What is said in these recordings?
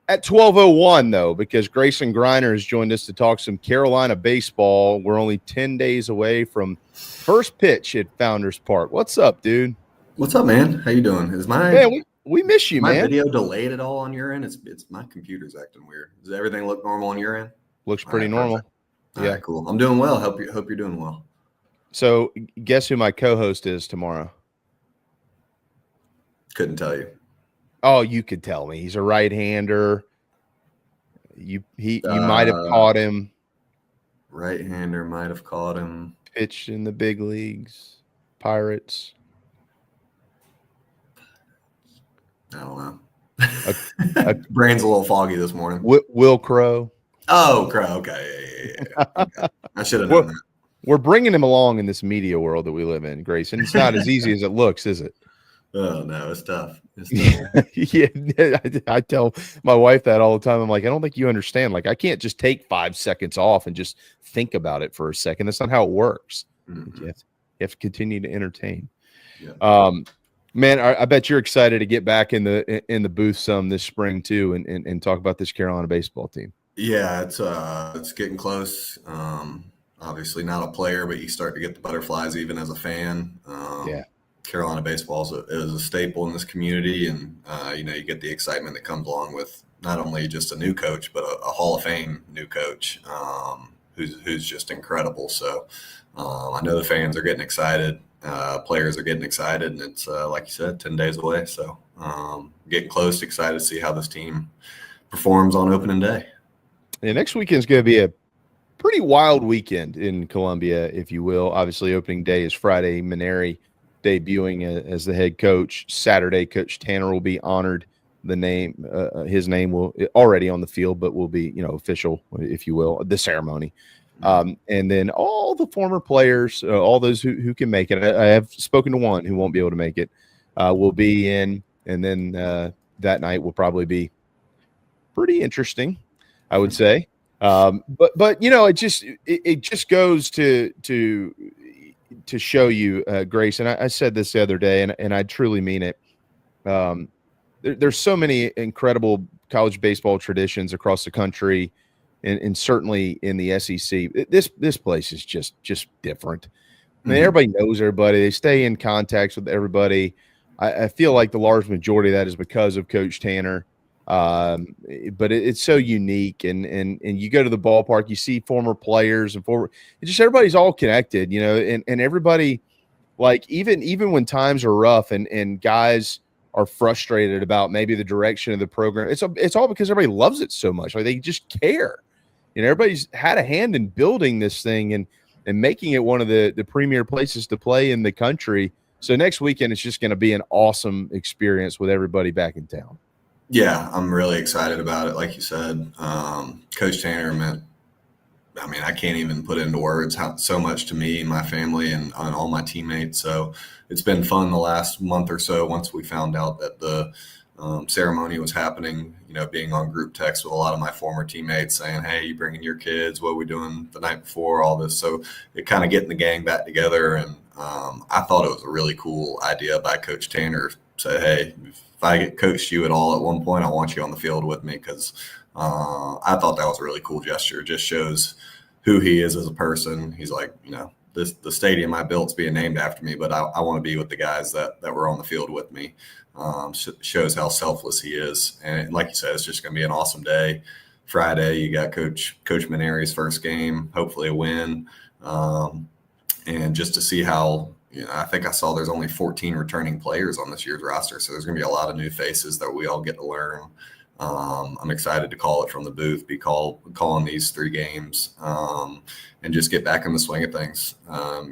At 12:01, though, because Grayson Greiner has joined us to talk some Carolina baseball. We're only 10 days away from first pitch at Founders Park. What's up, dude? What's up, man? How you doing? Is Man, we miss you, my man. video delayed at all on your end? It's my computer's acting weird. Does everything look normal on your end? Looks pretty normal. All right, cool. I'm doing well. Hope you're doing well. So, guess who my co-host is tomorrow? Couldn't tell you. Oh, you could tell me. He's a right-hander. You might have caught him. Right-hander might have caught him. Pitched in the big leagues. Pirates. I don't know. Brain's a little foggy this morning. Will Crow. Oh, Crow. Okay. Yeah. Okay. I should have known that. We're bringing him along in this media world that we live in, Grayson. It's not as easy as it looks, is it? Oh, no, it's tough. Yeah, I tell my wife that all the time. I'm like, I don't think you understand. Like, I can't just take 5 seconds off and just think about it for a second. That's not how it works. Mm-hmm. You have to continue to entertain. Yeah. Man, I bet you're excited to get back in the booth some this spring too, and talk about this Carolina baseball team. Yeah, it's getting close. Obviously not a player, but you start to get the butterflies even as a fan. Yeah. Carolina baseball is a staple in this community, and you get the excitement that comes along with not only just a new coach, but a Hall of Fame new coach who's just incredible. So I know the fans are getting excited, players are getting excited, and it's like you said, 10 days away. So getting close, excited to see how this team performs on opening day. Yeah, next weekend is going to be a pretty wild weekend in Columbia, if you will. Obviously, opening day is Friday. Mainieri debuting as the head coach. Saturday, Coach Tanner will be honored. His name will already on the field, but will be official, if you will, the ceremony. And then all the former players, all those who can make it. I have spoken to one who won't be able to make it. Will be in, and then that night will probably be pretty interesting, I would say. But it just goes to show you, Grace, and I said this the other day, and I truly mean it. There's so many incredible college baseball traditions across the country, and certainly in the SEC. This place is just different. I mean, everybody knows everybody. They stay in contact with everybody. I feel like the large majority of that is because of Coach Tanner. But it's so unique, and you go to the ballpark, you see former players and everybody's all connected, and everybody, like, even when times are rough and guys are frustrated about maybe the direction of the program, it's all because everybody loves it so much. Like, they just care. Everybody's had a hand in building this thing and making it one of the premier places to play in the country. So next weekend, it's just going to be an awesome experience with everybody back in town. Yeah, I'm really excited about it. Like you said, Coach Tanner I can't even put into words how so much to me, my family, and all my teammates. So it's been fun the last month or so once we found out that the ceremony was happening, being on group text with a lot of my former teammates saying, hey, you bringing your kids? What are we doing the night before? All this. So it kind of getting the gang back together. And I thought it was a really cool idea by Coach Tanner. Say, hey, if I get coached you at all at one point, I want you on the field with me, because I thought that was a really cool gesture. It just shows who he is as a person. He's like, the stadium I built is being named after me, but I want to be with the guys that were on the field with me. Shows how selfless he is. And like you said, it's just going to be an awesome day. Friday, you got Coach Mainieri's first game, hopefully a win. And just to see how, I think I saw there's only 14 returning players on this year's roster. So there's going to be a lot of new faces that we all get to learn. I'm excited to call it from the booth, calling these 3 games, and just get back in the swing of things.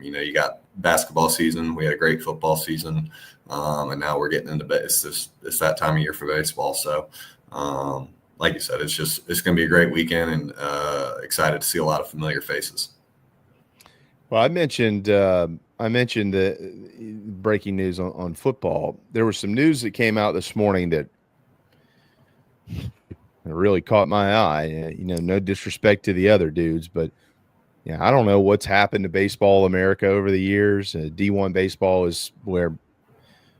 You got basketball season. We had a great football season. And now we're getting into it's that time of year for baseball. So, like you said, it's going to be a great weekend, and excited to see a lot of familiar faces. Well, I mentioned the breaking news on football. There was some news that came out this morning that really caught my eye. No disrespect to the other dudes, but I don't know what's happened to Baseball America over the years. D1 baseball is where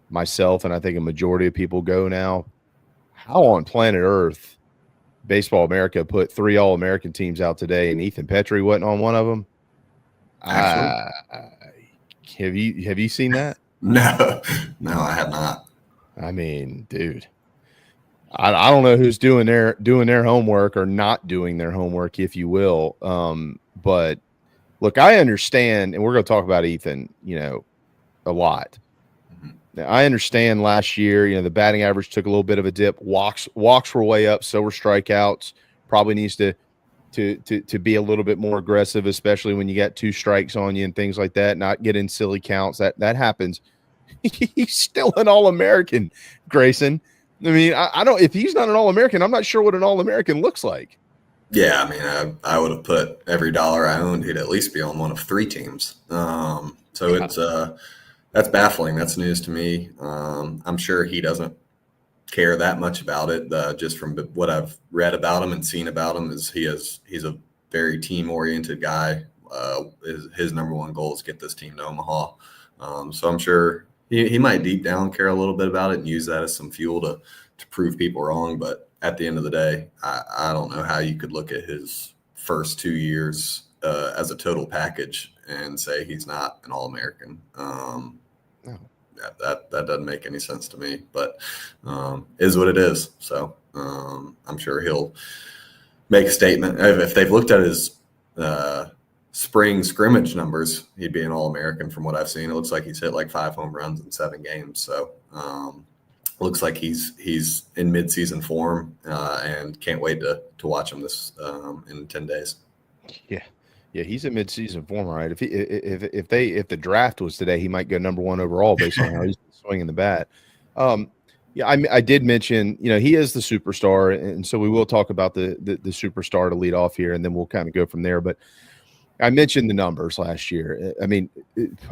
myself and I think a majority of people go now. How on planet Earth Baseball America put 3 All-American teams out today, and Ethan Petri wasn't on one of them. Actually, Have you seen that? no, no, I have not. I mean, dude, I don't know who's doing their homework or not doing their homework, if you will. But look, I understand, and we're going to talk about Ethan, a lot. Now, I understand last year, the batting average took a little bit of a dip. Walks were way up, so were strikeouts. Probably needs to be a little bit more aggressive, especially when you got 2 strikes on you and things like that. Not get in silly counts. That happens. He's still an All-American, Grayson. I mean, I don't. If he's not an All-American, I'm not sure what an All-American looks like. Yeah, I mean, I would have put every dollar I owned, he'd at least be on one of 3 teams. So it's that's baffling. That's news to me. I'm sure he doesn't care that much about it. Just from what I've read about him and seen about him, is he's a very team oriented guy. His number one goal is get this team to Omaha. So I'm sure he might deep down care a little bit about it and use that as some fuel to prove people wrong. But at the end of the day, I don't know how you could look at his first 2 years as a total package and say he's not an All-American. No. That doesn't make any sense to me, but is what it is. So I'm sure he'll make a statement. If they've looked at his spring scrimmage numbers, he'd be an All-American from what I've seen. It looks like he's hit like 5 home runs in 7 games. So looks like he's in midseason form and can't wait to watch him this in 10 days. Yeah, he's in midseason form, all right. If the draft was today, he might go number 1 overall based on how he's swinging the bat. Yeah, I did mention, he is the superstar, and so we will talk about the superstar to lead off here, and then we'll kind of go from there. But I mentioned the numbers last year. I mean,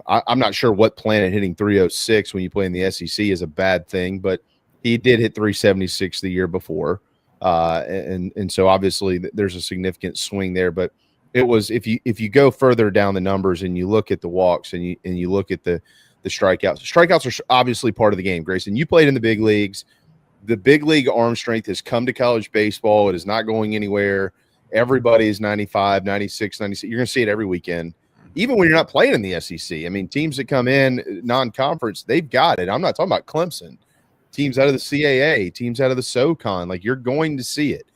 I'm not sure what planet hitting 306 when you play in the SEC is a bad thing, but he did hit 376 the year before, and so obviously there's a significant swing there. But it was if you go further down the numbers and you look at the walks and you look at the strikeouts. Strikeouts are obviously part of the game, Grayson. You played in the big leagues. The big league arm strength has come to college baseball. It is not going anywhere. Everybody is 95, 96, 96. You're going to see it every weekend, even when you're not playing in the SEC. I mean, teams that come in non-conference, they've got it. I'm not talking about Clemson. Teams out of the CAA, teams out of the SoCon, like you're going to see it.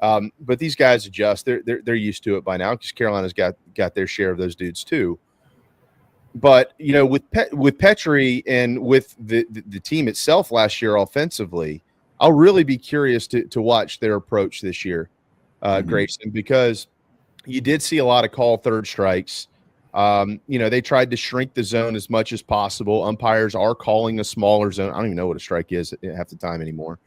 But these guys adjust. They're used to it by now because Carolina's got their share of those dudes too. But with Petri and with the team itself last year offensively, I'll really be curious to watch their approach this year, Grayson, because you did see a lot of call third strikes. They tried to shrink the zone as much as possible. Umpires are calling a smaller zone. I don't even know what a strike is half the time anymore.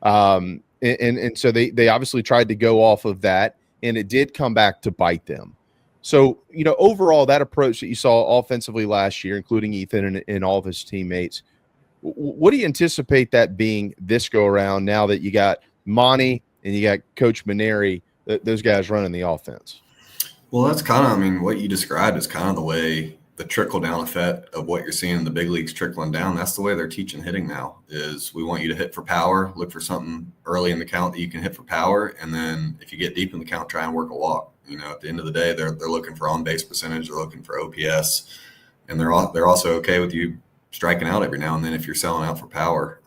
And so they obviously tried to go off of that, and it did come back to bite them. So, overall, that approach that you saw offensively last year, including Ethan and all of his teammates, what do you anticipate that being this go around now that you got Monty and you got Coach Mainieri, those guys running the offense? Well, that's kind of, what you described is kind of the way the trickle-down effect of what you're seeing in the big leagues trickling down. That's the way they're teaching hitting now, is we want you to hit for power, look for something early in the count that you can hit for power, and then if you get deep in the count, try and work a walk. At the end of the day, they're looking for on-base percentage, they're looking for OPS, and they're also okay with you striking out every now and then if you're selling out for power.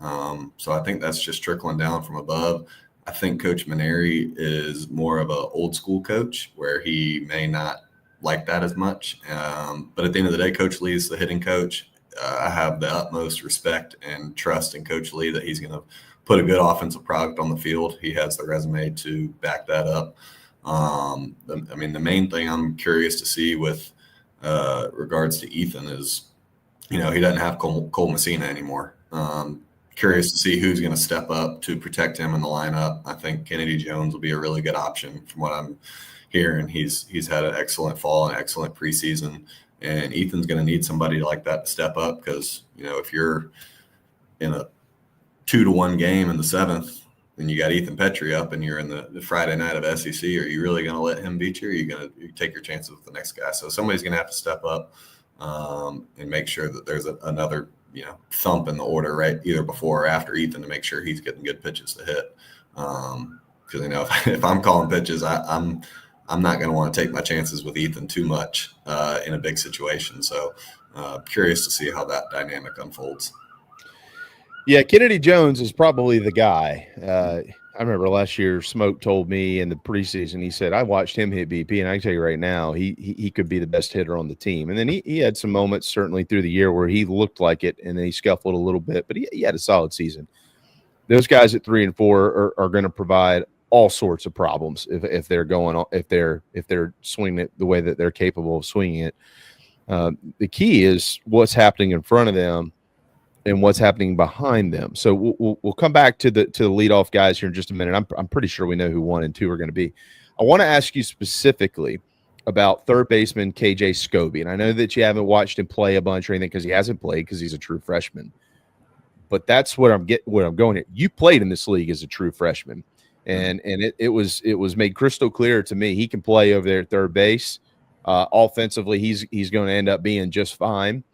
So I think that's just trickling down from above. I think Coach Mainieri is more of an old school coach where he may not like that as much. But at the end of the day, Coach Lee is the hitting coach. I have the utmost respect and trust in Coach Lee that he's going to put a good offensive product on the field. He has the resume to back that up. The main thing I'm curious to see with regards to Ethan is, he doesn't have Cole Messina anymore. Curious to see who's going to step up to protect him in the lineup. I think Kennedy Jones will be a really good option from what I'm hearing. He's had an excellent fall and excellent preseason, and Ethan's going to need somebody like that to step up because, if you're in a 2-1 game in the 7th, and you got Ethan Petri up and you're in the Friday night of SEC, are you really going to let him beat you, or are you going to take your chances with the next guy? So somebody's going to have to step up and make sure that there's another, thump in the order, right, either before or after Ethan, to make sure he's getting good pitches to hit. Because because if I'm calling pitches, I'm not going to want to take my chances with Ethan too much in a big situation. So curious to see how that dynamic unfolds. Yeah, Kennedy Jones is probably the guy. I remember last year, Smoke told me in the preseason, he said, I watched him hit BP, and I can tell you right now, he could be the best hitter on the team. And then he had some moments certainly through the year where he looked like it, and then he scuffled a little bit, but he had a solid season. Those guys at 3 and 4 are going to provide all sorts of problems if they're going on, if they're swinging it the way that they're capable of swinging it. The key is what's happening in front of them and what's happening behind them. So we'll come back to the leadoff guys here in just a minute. I'm pretty sure we know who 1 and 2 are going to be. I want to ask you specifically about third baseman KJ Scobie, and I know that you haven't watched him play a bunch or anything because he hasn't played because he's a true freshman. But that's what I'm going at. You played in this league as a true freshman, and it was made crystal clear to me he can play over there at third base. Offensively, he's going to end up being just fine.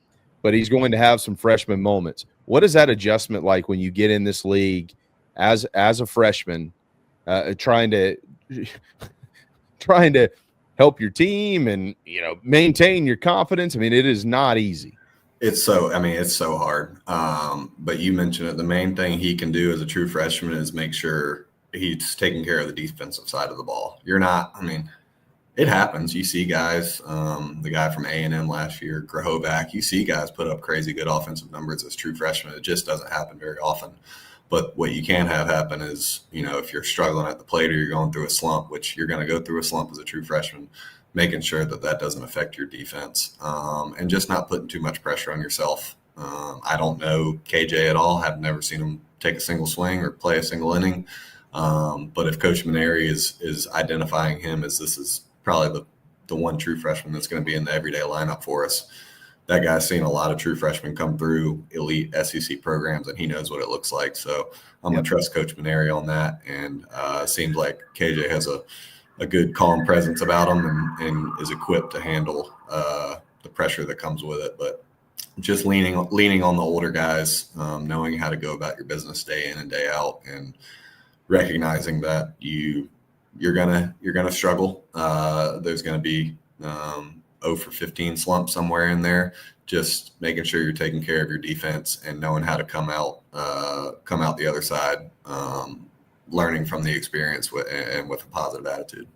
But he's going to have some freshman moments. What is that adjustment like when you get in this league as a freshman, trying to help your team and maintain your confidence? I mean, it is not easy. It's so hard. But you mentioned it. The main thing he can do as a true freshman is make sure he's taking care of the defensive side of the ball. It happens. You see guys, the guy from A&M last year, Grahovac, you see guys put up crazy good offensive numbers as true freshmen. It just doesn't happen very often. But what you can have happen is, if you're struggling at the plate or you're going through a slump, which you're going to go through a slump as a true freshman, making sure that doesn't affect your defense and just not putting too much pressure on yourself. I don't know KJ at all. I've never seen him take a single swing or play a single inning. But if Coach Mainieri is identifying him as this is probably the one true freshman that's going to be in the everyday lineup for us. That guy's seen a lot of true freshmen come through elite SEC programs, and he knows what it looks like. So I'm going to trust Coach Mainieri on that. And it seems like KJ has a good, calm presence about him and is equipped to handle the pressure that comes with it. But just leaning on the older guys, knowing how to go about your business day in and day out, and recognizing that you're gonna struggle. There's gonna be 0 for 15 slump somewhere in there. Just making sure you're taking care of your defense and knowing how to come out the other side, learning from the experience with a positive attitude.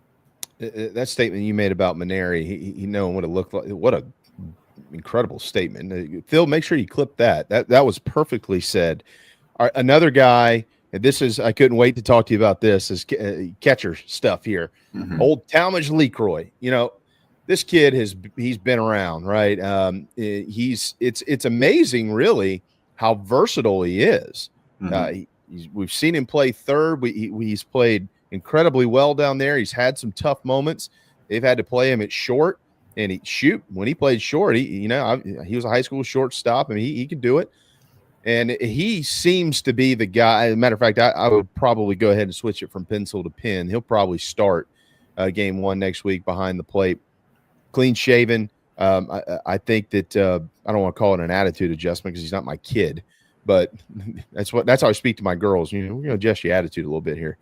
That statement you made about Mainieri, he knowing what it looked like. What a incredible statement, Phil. Make sure you clip that. That was perfectly said. All right, another guy. And this is, I couldn't wait to talk to you about this, is catcher stuff here. Mm-hmm. Old Talmadge LeCroy. This kid he's been around, right? It's amazing, really, how versatile he is. Mm-hmm. We've seen him play third. He's played incredibly well down there. He's had some tough moments. They've had to play him at short, and when he played short, he was a high school shortstop, and he could do it. And he seems to be the guy. As a matter of fact, I would probably go ahead and switch it from pencil to pen. He'll probably start game 1 next week behind the plate. Clean shaven. I think that I don't want to call it an attitude adjustment because he's not my kid, but that's how I speak to my girls. We're going to adjust your attitude a little bit here.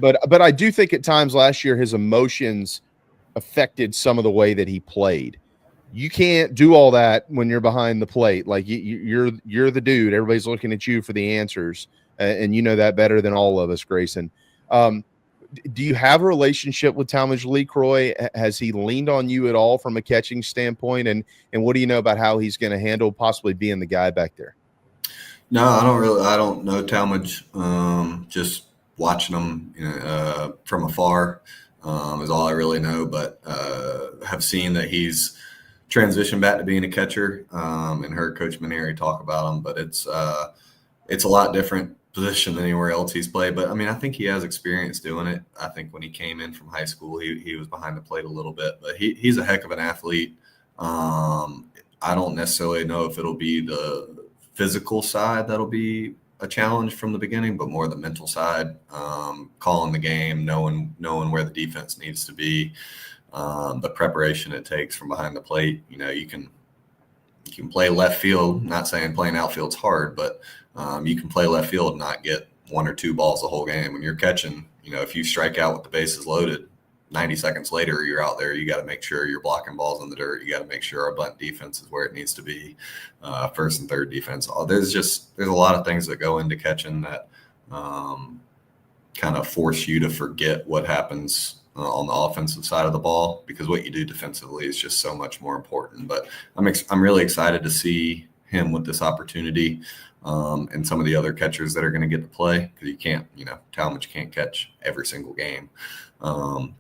But I do think at times last year his emotions affected some of the way that he played. You can't do all that when you're behind the plate. Like you're the dude. Everybody's looking at you for the answers, and you know that better than all of us, Grayson. Do you have a relationship with Talmadge LeCroy? Has he leaned on you at all from a catching standpoint? And what do you know about how he's going to handle possibly being the guy back there? No, I don't know Talmadge. Just watching him from afar is all I really know. But have seen that he's transitioned back to being a catcher, and heard Coach Mainieri talk about him. But it's a lot different position than anywhere else he's played. But I think he has experience doing it. I think when he came in from high school, he was behind the plate a little bit, but he's a heck of an athlete. I don't necessarily know if it'll be the physical side that'll be a challenge from the beginning, but more the mental side, calling the game, knowing where the defense needs to be, the preparation it takes from behind the plate. You can play left field. Not saying playing outfield's hard, but you can play left field and not get 1 or 2 balls the whole game. When you're catching, if you strike out with the bases loaded, 90 seconds later, you're out there. You got to make sure you're blocking balls in the dirt. You got to make sure our bunt defense is where it needs to be. First and third defense. There's a lot of things that go into catching that kind of force you to forget what happens on the offensive side of the ball, because what you do defensively is just so much more important. But I'm really excited to see him with this opportunity, and some of the other catchers that are going to get to play, because you can't, Talmadge can't catch every single game.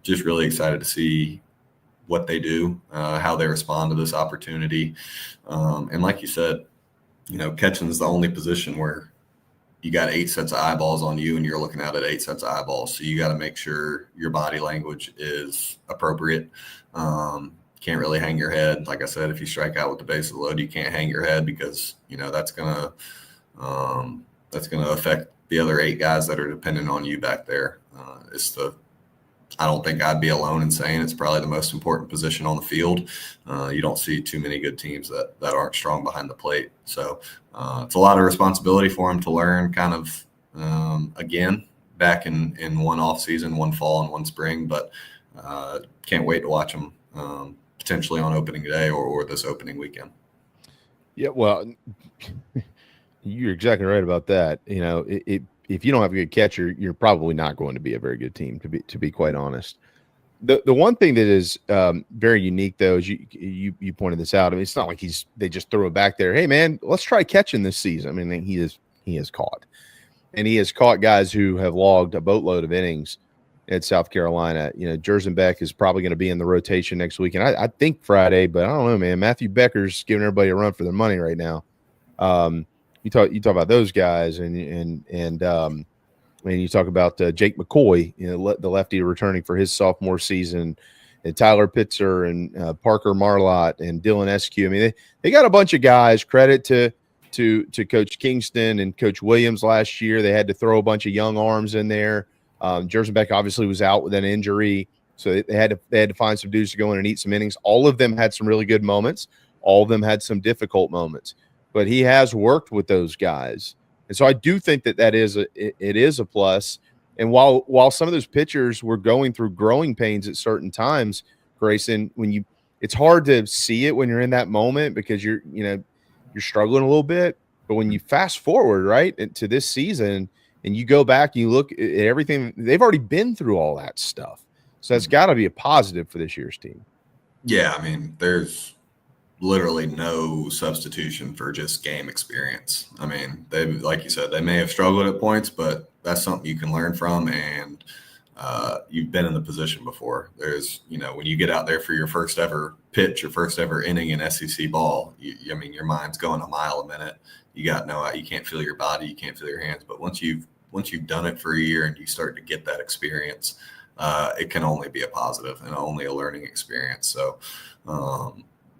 Just really excited to see what they do, how they respond to this opportunity. And like you said, catching is the only position where you got 8 sets of eyeballs on you and you're looking out at 8 sets of eyeballs. So you got to make sure your body language is appropriate. Can't really hang your head. Like I said, if you strike out with the bases loaded, you can't hang your head, because, that's going to affect the other 8 guys that are dependent on you back there. I don't think I'd be alone in saying it's probably the most important position on the field. You don't see too many good teams that aren't strong behind the plate. So it's a lot of responsibility for them to learn kind of again back in one off season, one fall and one spring, but can't wait to watch them potentially on opening day or this opening weekend. Yeah, well, you're exactly right about that. If you don't have a good catcher, you're probably not going to be a very good team, to be quite honest. The one thing that is very unique, though, is you pointed this out. I mean, it's not like they just throw it back there. Hey, man, let's try catching this season. I mean, he has caught, and he has caught guys who have logged a boatload of innings at South Carolina. Jerzenbeck is probably going to be in the rotation next week, and I think Friday, but I don't know, man. Matthew Becker's giving everybody a run for their money right now. You talk about those guys, and you talk about Jake McCoy, the lefty returning for his sophomore season, and Tyler Pitzer and Parker Marlott and Dylan Eskew. I mean, they got a bunch of guys. Credit to Coach Kingston and Coach Williams last year. They had to throw a bunch of young arms in there. Jerzenbeck obviously was out with an injury, so they had to find some dudes to go in and eat some innings. All of them had some really good moments. All of them had some difficult moments. But he has worked with those guys, and so I do think that it is a plus. And while some of those pitchers were going through growing pains at certain times, Grayson, it's hard to see it when you're in that moment, because you're struggling a little bit. But when you fast forward right to this season and you go back and you look at everything, they've already been through all that stuff. So that's got to be a positive for this year's team. Yeah, I mean, there's literally no substitution for just game experience. I mean, like you said, they may have struggled at points, but that's something you can learn from, and you've been in the position before. There's, when you get out there for your first ever pitch, your first ever inning in SEC ball, your mind's going a mile a minute. You can't feel your body, you can't feel your hands. But once you've done it for a year and you start to get that experience, it can only be a positive and only a learning experience. So,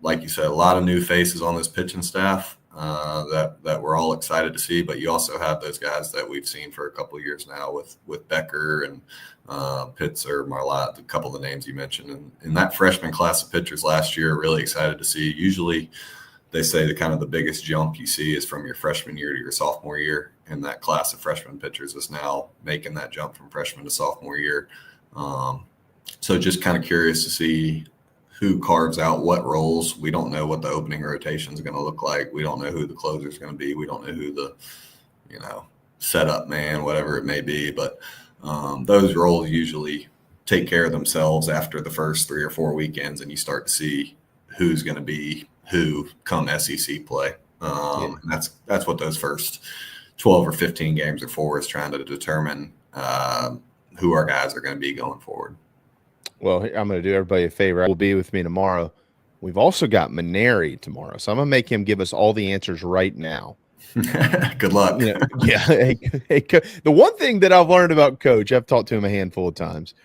like you said, a lot of new faces on this pitching staff that we're all excited to see. But you also have those guys that we've seen for a couple of years now with Becker and Pitzer, Marlott, a couple of the names you mentioned. And that freshman class of pitchers last year, really excited to see. Usually they say the biggest jump you see is from your freshman year to your sophomore year. And that class of freshman pitchers is now making that jump from freshman to sophomore year. So just kind of curious to see who carves out what roles. We don't know what the opening rotation is going to look like. We don't know who the closer is going to be. We don't know who the, setup man, whatever it may be. But those roles usually take care of themselves after the first 3 or 4 weekends, and you start to see who's going to be who come SEC play. And that's what those first 12 or 15 games are for, is trying to determine who our guys are going to be going forward. Well, I'm going to do everybody a favor. Will be with me tomorrow. We've also got Mainieri tomorrow, so I'm going to make him give us all the answers right now. Good luck. The one thing that I've learned about Coach, I've talked to him a handful of times.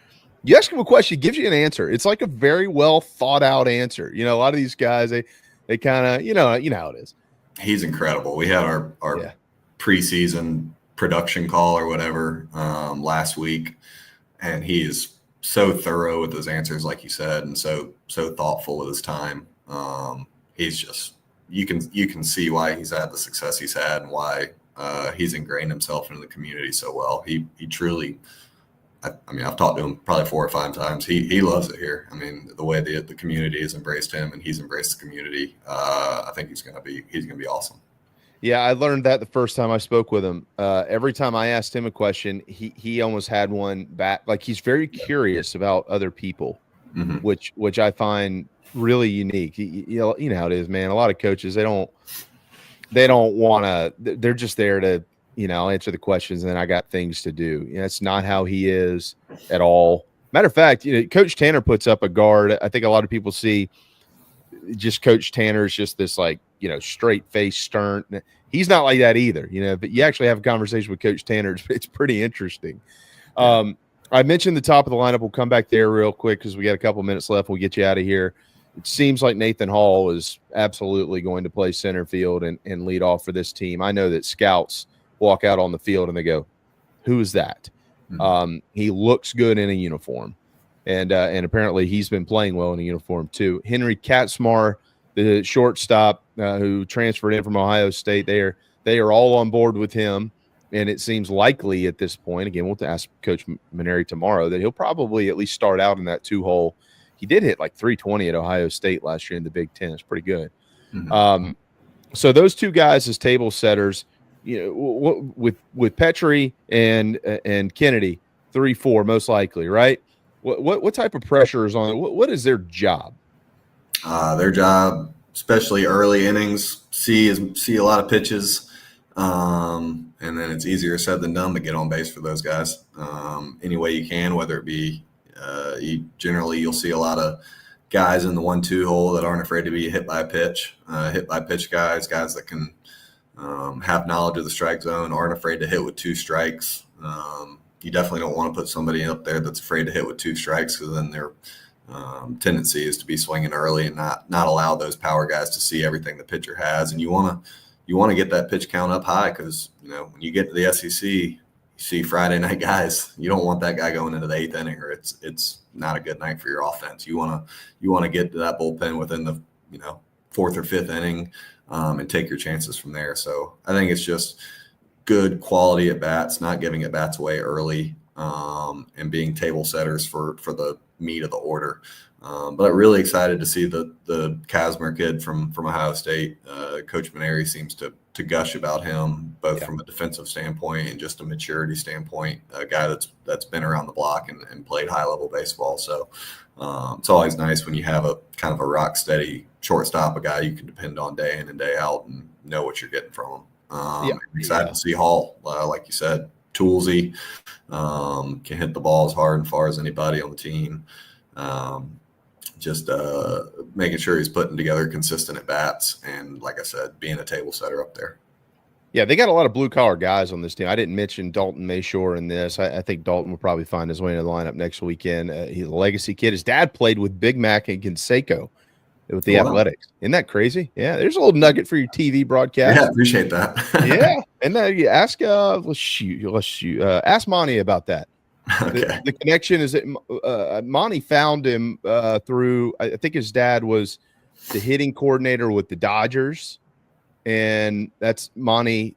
You ask him a question, he gives you an answer. It's like a very well thought out answer. A lot of these guys, they kind of, you know how it is. He's incredible. We had our preseason production call or whatever last week, and he is so thorough with his answers, like you said, and so thoughtful with his time. He's just, you can see why he's had the success he's had and why he's ingrained himself into the community so well. He truly I mean, I've talked to him probably 4 or 5 times. He loves it here. I mean, the way the community has embraced him and he's embraced the community, I think he's gonna be awesome. Yeah, I learned that the first time I spoke with him. Every time I asked him a question, he almost had one back. Like, he's very curious about other people, which I find really unique. You know how it is, man. A lot of coaches, they don't want to. They're just there to, answer the questions, and then I got things to do. That's not how he is at all. Matter of fact, Coach Tanner puts up a guard. I think a lot of people see just Coach Tanner is just this, like, straight face, stern. He's not like that either, but you actually have a conversation with Coach Tanner. It's pretty interesting. I mentioned the top of the lineup. We'll come back there real quick because we got a couple minutes left. We'll get you out of here. It seems like Nathan Hall is absolutely going to play center field and lead off for this team. I know that scouts walk out on the field and they go, "Who is that?" He looks good in a uniform, and apparently he's been playing well in a uniform too. Henry Katzmar, the shortstop who transferred in from Ohio State, they are all on board with him, and it seems likely at this point. Again, we'll ask Coach Mainieri tomorrow that he'll probably at least start out in that 2-hole. He did hit like 320 at Ohio State last year in the Big Ten. It's pretty good. So those two guys as table setters, with Petri and Kennedy, 3-4 most likely, right? What type of pressure is on? What is their job? Their job, especially early innings, see a lot of pitches, and then it's easier said than done to get on base for those guys any way you can, whether it be you'll see a lot of guys in the 1-2 hole that aren't afraid to be hit by a pitch, guys that can have knowledge of the strike zone, aren't afraid to hit with 2 strikes. You definitely don't want to put somebody up there that's afraid to hit with 2 strikes, because then their tendency is to be swinging early and not allow those power guys to see everything the pitcher has. And you want to get that pitch count up high, because when you get to the SEC, you see Friday night guys. You don't want that guy going into the 8th inning, or it's not a good night for your offense. You want to get to that bullpen within the 4th or 5th inning and take your chances from there. So I think it's just good quality at bats, not giving at bats away early, and being table setters for the meat of the order. But I'm really excited to see the Katzmar kid from Ohio State. Coach Mainieri seems to gush about him, both from a defensive standpoint and just a maturity standpoint. A guy that's been around the block and played high level baseball. So it's always nice when you have a kind of a rock steady shortstop, a guy you can depend on day in and day out and know what you're getting from him. I'm excited to see Hall, like you said, toolsy, can hit the ball as hard and far as anybody on the team. Just making sure he's putting together consistent at bats, and like I said, being a table setter up there. Yeah, they got a lot of blue collar guys on this team. I didn't mention Dalton Mayshore in this. I think Dalton will probably find his way into the lineup next weekend. He's a legacy kid. His dad played with Big Mac and Canseco with the Athletics. Isn't that crazy? Yeah, there's a little nugget for your TV broadcast. Yeah, appreciate that. Yeah, and then you ask ask Monty about that. Okay. The connection is that Monty found him through, I think his dad was the hitting coordinator with the Dodgers, and that's Monty,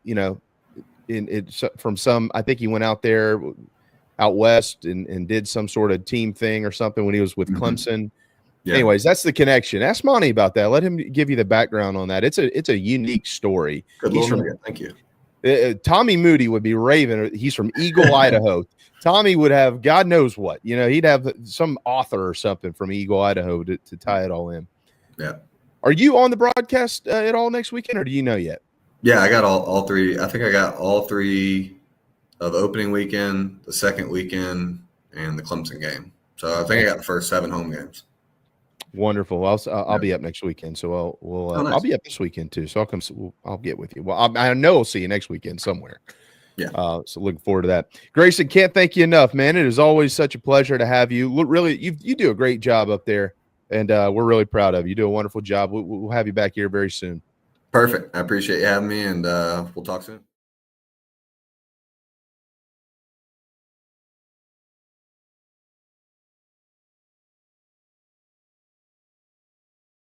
from some, I think he went out there out west and did some sort of team thing or something when he was with Clemson. Yeah. Anyways, that's the connection. Ask Monty about that. Let him give you the background on that. It's a unique story. Thank you. Tommy Moody would be raving. He's from Eagle, Idaho. Tommy would have God knows what. He'd have some author or something from Eagle, Idaho to tie it all in. Yeah. Are you on the broadcast at all next weekend, or do you know yet? Yeah, I got all 3. I think I got all 3 of opening weekend, the second weekend, and the Clemson game. So I think I got the first 7 home games. Wonderful. I'll be up next weekend, so nice. I'll be up this weekend too. So I'll get with you. Well, I know I'll see you next weekend somewhere. Yeah. So looking forward to that. Grayson, can't thank you enough, man. It is always such a pleasure to have you. Really, you do a great job up there, and we're really proud of you. You do a wonderful job. We'll have you back here very soon. Perfect. I appreciate you having me, and we'll talk soon.